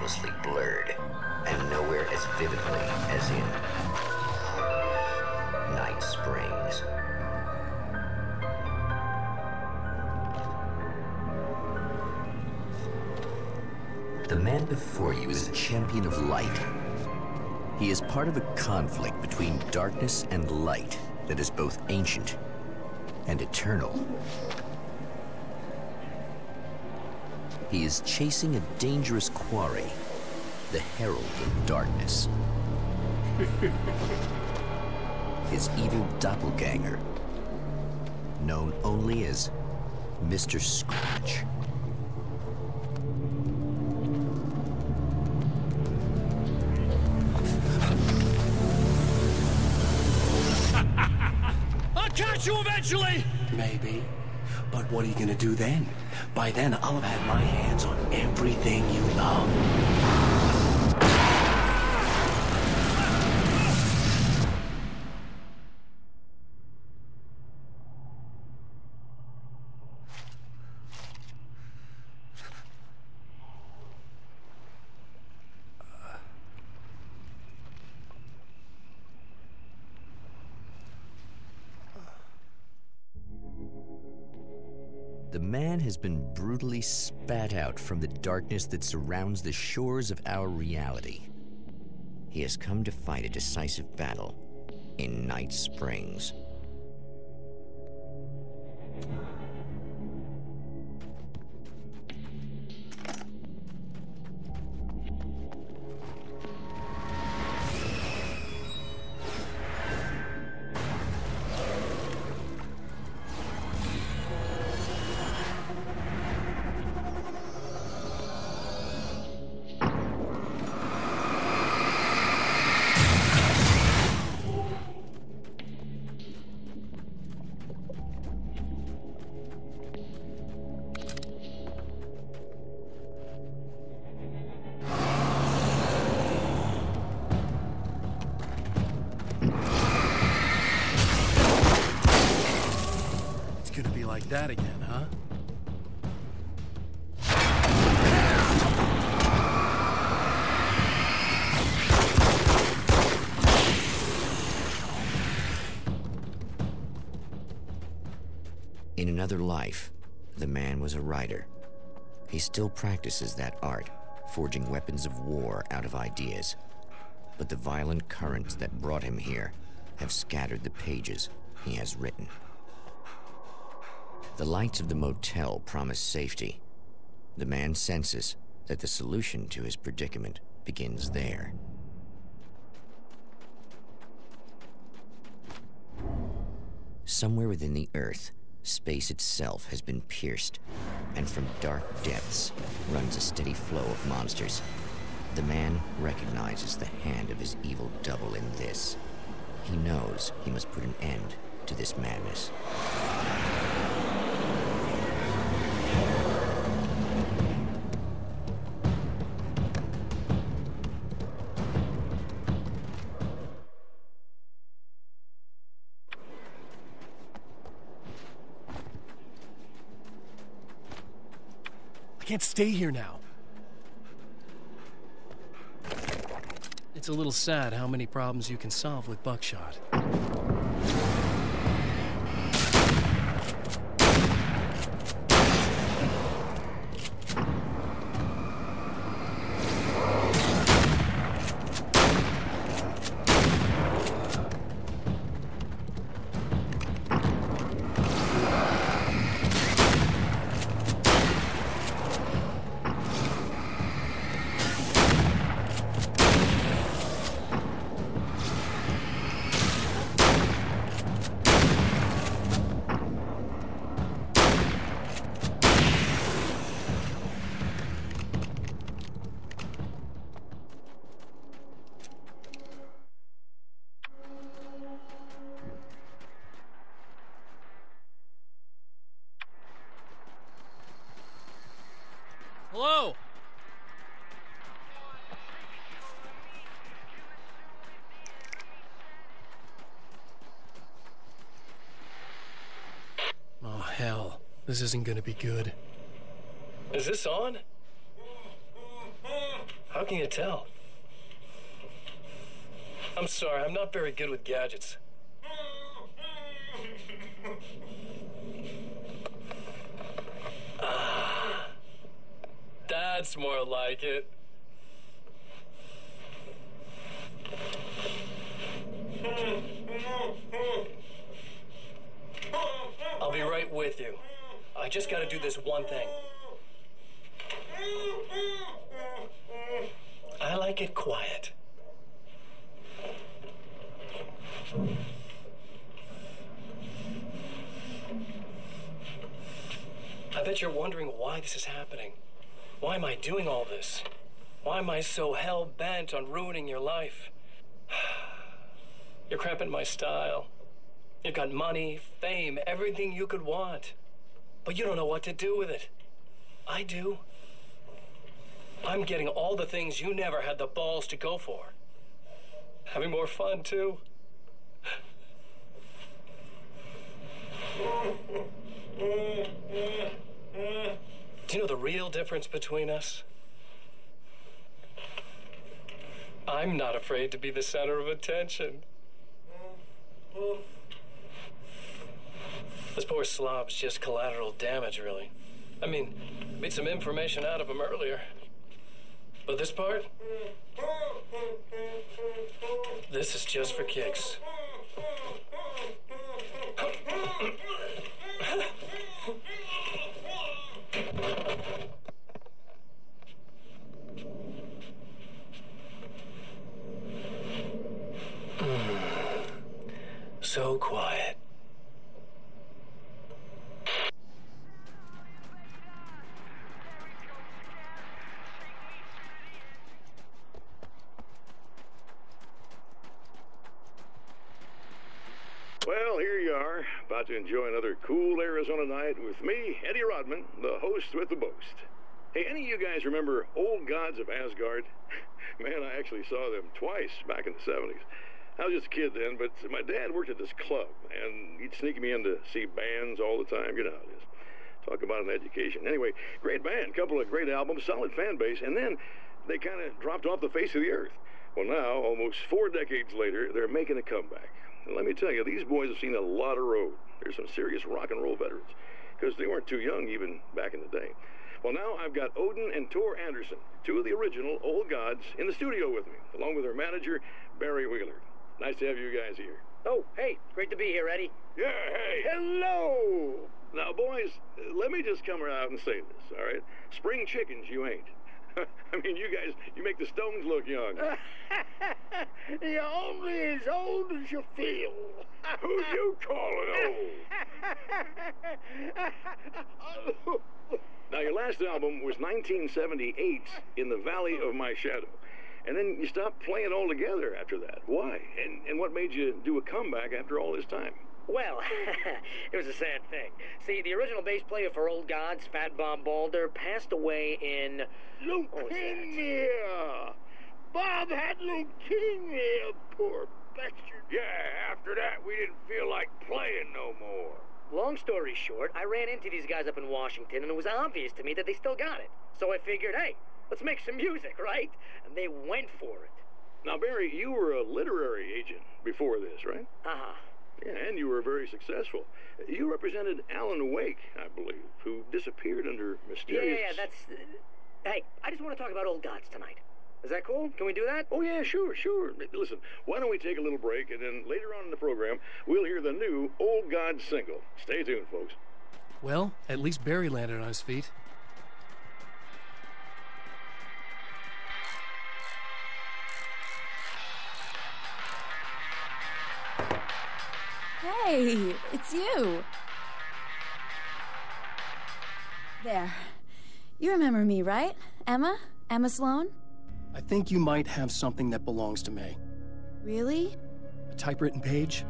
hopelessly blurred, and nowhere as vividly as in Night Springs. The man before you is a champion of light. He is part of a conflict between darkness and light that is both ancient and eternal. He is chasing a dangerous quarry, the Herald of Darkness. His evil doppelganger, known only as Mr. Scratch. I'll catch you eventually! Maybe. But what are you gonna do then? By then, I'll have had my hands on everything you love. The man has been brutally spat out from the darkness that surrounds the shores of our reality. He has come to fight a decisive battle in Night Springs. Like that again, huh? In another life, the man was a writer. He still practices that art, forging weapons of war out of ideas. But the violent currents that brought him here have scattered the pages he has written. The lights of the motel promise safety. The man senses that the solution to his predicament begins there. Somewhere within the Earth, space itself has been pierced, and from dark depths runs a steady flow of monsters. The man recognizes the hand of his evil double in this. He knows he must put an end to this madness. I can't stay here now. It's a little sad how many problems you can solve with buckshot. Hello? Oh, hell. This isn't gonna be good. Is this on? How can you tell? I'm sorry, I'm not very good with gadgets. That's more like it. I'll be right with you. I just gotta do this one thing. I like it quiet. I bet you're wondering why this is happening. Why am I doing all this? Why am I so hell-bent on ruining your life? You're cramping my style. You've got money, fame, everything you could want. But you don't know what to do with it. I do. I'm getting all the things you never had the balls to go for. Having more fun, too. Do you know the real difference between us? I'm not afraid to be the center of attention. This poor slob's just collateral damage, really. I mean, made some information out of him earlier. But this part? This is just for kicks. So quiet. Well, here you are, about to enjoy another cool Arizona night with me, Eddie Rodman, the host with the boast. Hey, any of you guys remember Old Gods of Asgard? Man, I actually saw them twice back in the 70s. I was just a kid then, but my dad worked at this club, and he'd sneak me in to see bands all the time. You know how it is. Talk about an education. Anyway, great band, couple of great albums, solid fan base, and then they kind of dropped off the face of the earth. Well, now, almost 4 decades later, they're making a comeback. And let me tell you, these boys have seen a lot of road. There's some serious rock and roll veterans, because they weren't too young even back in the day. Well, now I've got Odin and Tor Anderson, 2 of the original Old Gods, in the studio with me, along with their manager, Barry Wheeler. Nice to have you guys here. Oh, hey, great to be here, Eddie. Yeah, hey, hello! Now, boys, let me just come out and say this, all right? Spring chickens, you ain't. I mean, you guys, you make the Stones look young. You're only as old as you feel. Who you calling old? Now, your last album was 1978's In the Valley of My Shadow. And then you stopped playing altogether after that. Why? And what made you do a comeback after all this time? Well, it was a sad thing. See, the original bass player for Old Gods, Fat Bob Balder, passed away in... Leukemia! Bob had leukemia, poor bastard. Yeah, after that, we didn't feel like playing no more. Long story short, I ran into these guys up in Washington, and it was obvious to me that they still got it. So I figured, hey, let's make some music, right? And they went for it. Now, Barry, you were a literary agent before this, right? Uh-huh. Yeah, and you were very successful. You represented Alan Wake, I believe, who disappeared under mysterious... Yeah, that's... Hey, I just want to talk about Old Gods tonight. Is that cool? Can we do that? Oh, yeah, sure. Listen, why don't we take a little break, and then later on in the program, we'll hear the new Old Gods single. Stay tuned, folks. Well, at least Barry landed on his feet. Hey, it's you. There. You remember me, right? Emma? Emma Sloan? I think you might have something that belongs to me. Really? A typewritten page?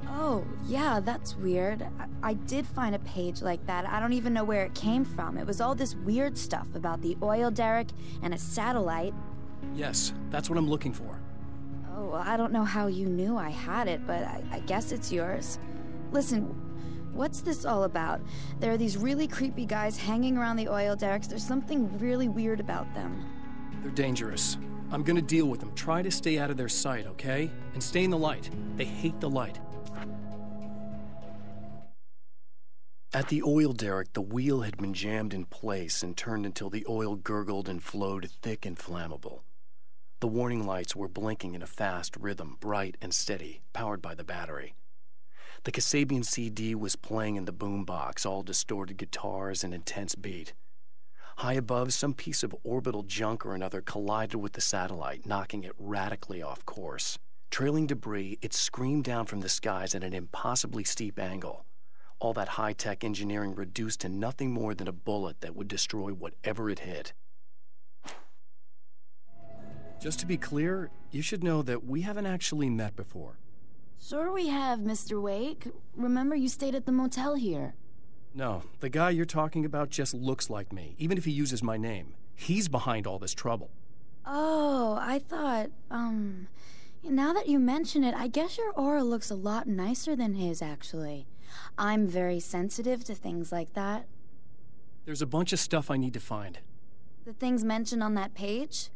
Oh, yeah, that's weird. I did find a page like that. I don't even know where it came from. It was all this weird stuff about the oil derrick and a satellite. Yes, that's what I'm looking for. Oh, well, I don't know how you knew I had it, but I guess it's yours. Listen, what's this all about? There are these really creepy guys hanging around the oil derricks. There's something really weird about them. They're dangerous. I'm gonna deal with them. Try to stay out of their sight, okay? And stay in the light. They hate the light. At the oil derrick, the wheel had been jammed in place and turned until the oil gurgled and flowed thick and flammable. The warning lights were blinking in a fast rhythm, bright and steady, powered by the battery. The Kasabian CD was playing in the boombox, all distorted guitars and intense beat. High above, some piece of orbital junk or another collided with the satellite, knocking it radically off course. Trailing debris, it screamed down from the skies at an impossibly steep angle. All that high-tech engineering reduced to nothing more than a bullet that would destroy whatever it hit. Just to be clear, you should know that we haven't actually met before. Sure we have, Mr. Wake. Remember you stayed at the motel here. No, the guy you're talking about just looks like me, even if he uses my name. He's behind all this trouble. Oh, I thought, now that you mention it, I guess your aura looks a lot nicer than his, actually. I'm very sensitive to things like that. There's a bunch of stuff I need to find. The things mentioned on that page?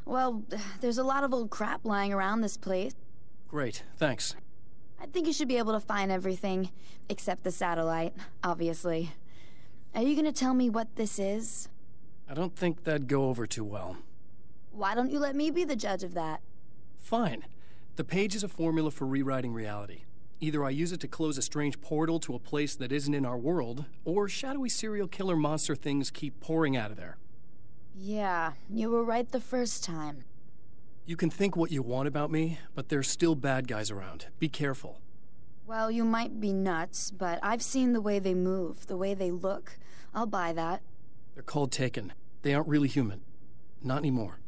Well, there's a lot of old crap lying around this place. Great, thanks. I think you should be able to find everything, except the satellite, obviously. Are you gonna tell me what this is? I don't think that'd go over too well. Why don't you let me be the judge of that? Fine. The page is a formula for rewriting reality. Either I use it to close a strange portal to a place that isn't in our world, or shadowy serial killer monster things keep pouring out of there. Yeah, you were right the first time. You can think what you want about me, but there's still bad guys around. Be careful. Well, you might be nuts, but I've seen the way they move, the way they look. I'll buy that. They're called Taken. They aren't really human. Not anymore.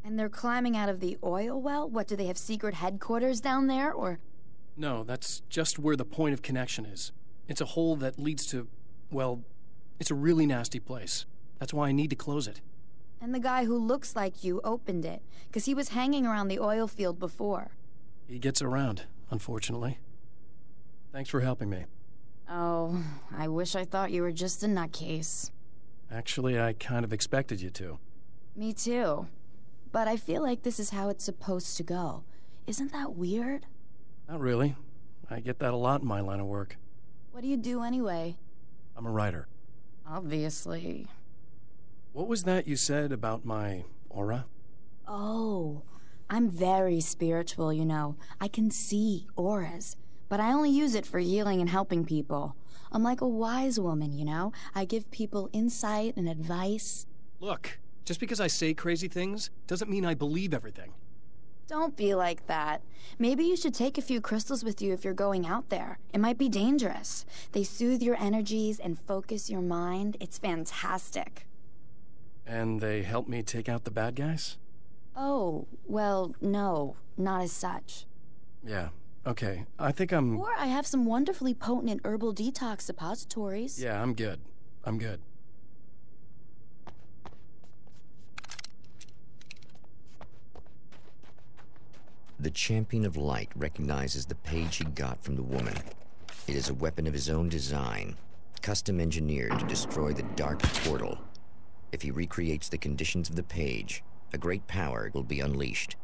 And they're climbing out of the oil well? What, do they have secret headquarters down there, or...? No, that's just where the point of connection is. It's a hole that leads to... well, it's a really nasty place. That's why I need to close it. And the guy who looks like you opened it, because he was hanging around the oil field before. He gets around, unfortunately. Thanks for helping me. Oh, I wish I thought you were just a nutcase. Actually, I kind of expected you to. Me too. But I feel like this is how it's supposed to go. Isn't that weird? Not really. I get that a lot in my line of work. What do you do anyway? I'm a writer. Obviously. What was that you said about my aura? Oh, I'm very spiritual, you know. I can see auras, but I only use it for healing and helping people. I'm like a wise woman, you know? I give people insight and advice. Look, just because I say crazy things doesn't mean I believe everything. Don't be like that. Maybe you should take a few crystals with you if you're going out there. It might be dangerous. They soothe your energies and focus your mind. It's fantastic. And they help me take out the bad guys? Oh, well, no, not as such. Yeah, okay. I think I'm... Or I have some wonderfully potent herbal detox suppositories. Yeah, I'm good. I'm good. The Champion of Light recognizes the page he got from the woman. It is a weapon of his own design, custom engineered to destroy the Dark Portal. If he recreates the conditions of the page, a great power will be unleashed.